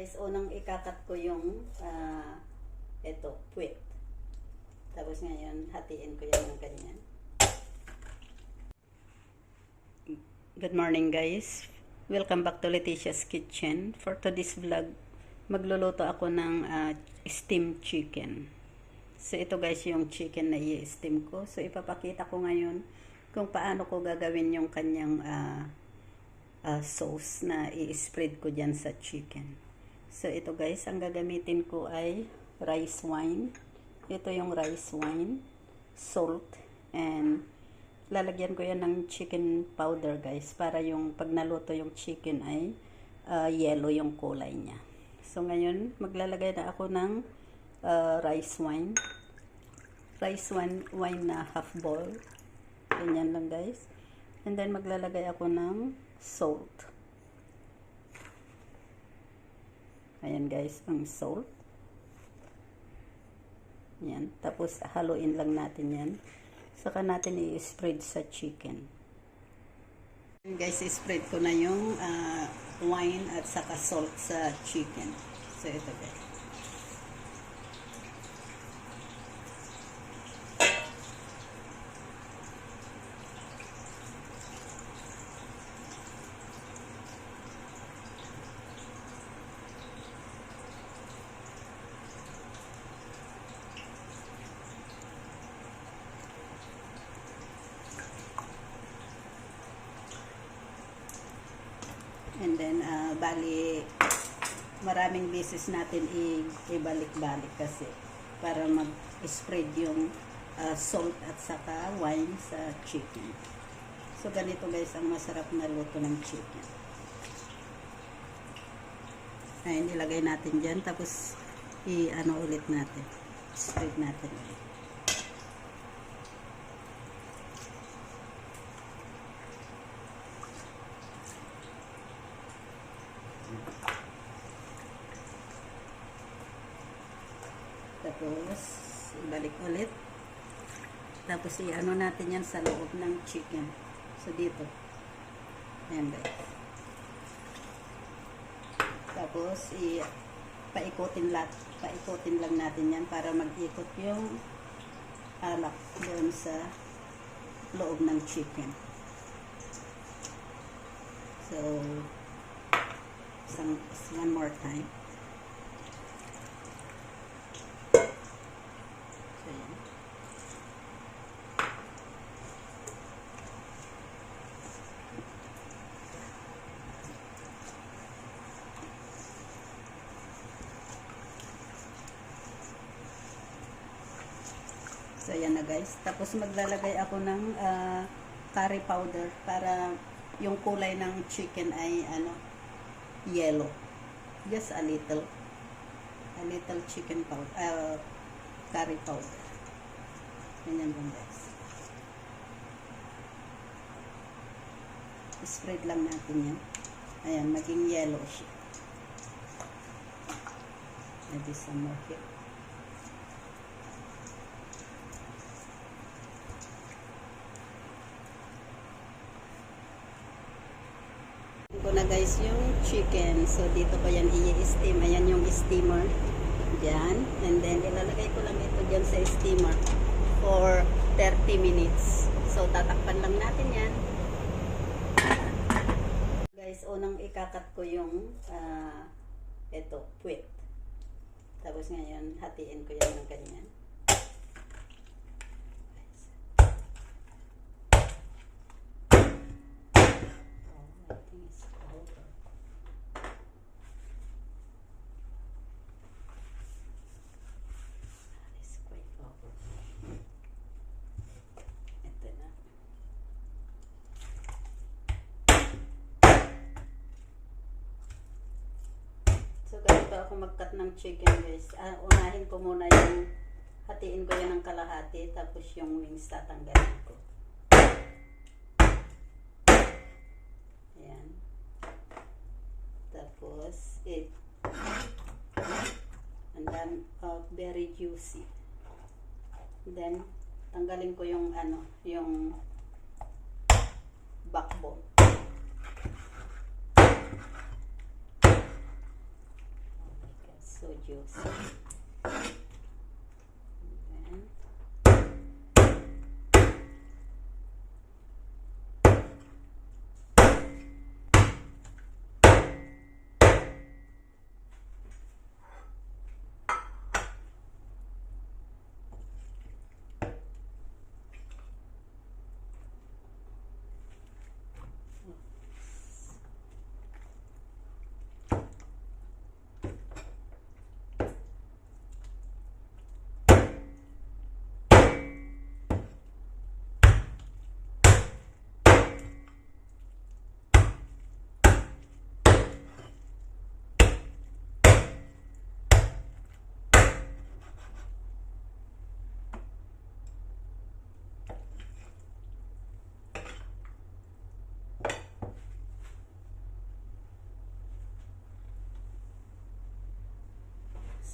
Guys, unang ikakat ko yung ito, puwet. Tapos ngayon, hatiin ko yan ng ganyan. Good morning guys. Welcome back to Leticia's Kitchen. For today's vlog, magluluto ako ng steamed chicken. So ito guys yung chicken na i-steam ko. So ipapakita ko ngayon kung paano ko gagawin yung kanyang sauce na i-spread ko dyan sa chicken. So ito guys, ang gagamitin ko ay rice wine. Ito yung rice wine, salt, and lalagyan ko yan ng chicken powder guys, para yung pag naluto yung chicken ay yellow yung kulay niya. So ngayon, maglalagay na ako ng rice wine. Rice wine na half bowl. Ganyan lang guys. And then maglalagay ako ng salt. Ayan guys, ang salt. Yan. Tapos haluin lang natin yan. Saka natin i-spread sa chicken. Guys, i-spread ko na yung wine at saka salt sa chicken. So ito guys. And then, bali, maraming beses natin ibalik-balik kasi para mag-spread yung salt at saka wine sa chicken. So, ganito guys ang masarap na luto ng chicken. Ayan, ilagay natin dyan. Tapos, i-ano ulit natin. Spread natin ulit. Tapos, ibalik ulit. Tapos, i-ano natin yan sa loob ng chicken. So, dito. Ayan guys. Tapos, paikutin lang natin yan para mag-ikot yung alak doon sa loob ng chicken. So, one more time. So, ayan na guys. Tapos, maglalagay ako ng curry powder para yung kulay ng chicken ay yellow. Just a little chicken powder, curry powder. Ganyan lang guys. Spread lang natin yan. Ayan, maging yellow siya. Maybe some more here. Ko na guys yung chicken. So dito ko yan i-steam. Ayan yung steamer. Diyan. And then ilalagay ko lang ito dyan sa steamer for 30 minutes. So tatakpan lang natin yan. Guys, unang ikakat ko yung ito, puwet. Tapos ngayon, hatiin ko yan ng ganyan. So, ganito ako mag-cut ng chicken guys. Unahin ko muna yung, hatiin ko yan ng kalahati, tapos yung wings tatanggalin ko. Ayan. Tapos, and then, very juicy. Then, tanggalin ko yung, yung backbone. so juicy. And then,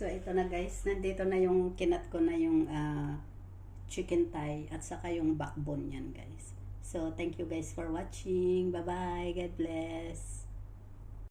so ito na guys, nandito na yung kinat ko na yung chicken thigh at saka yung backbone yan guys. So thank you guys for watching. Bye bye. God bless.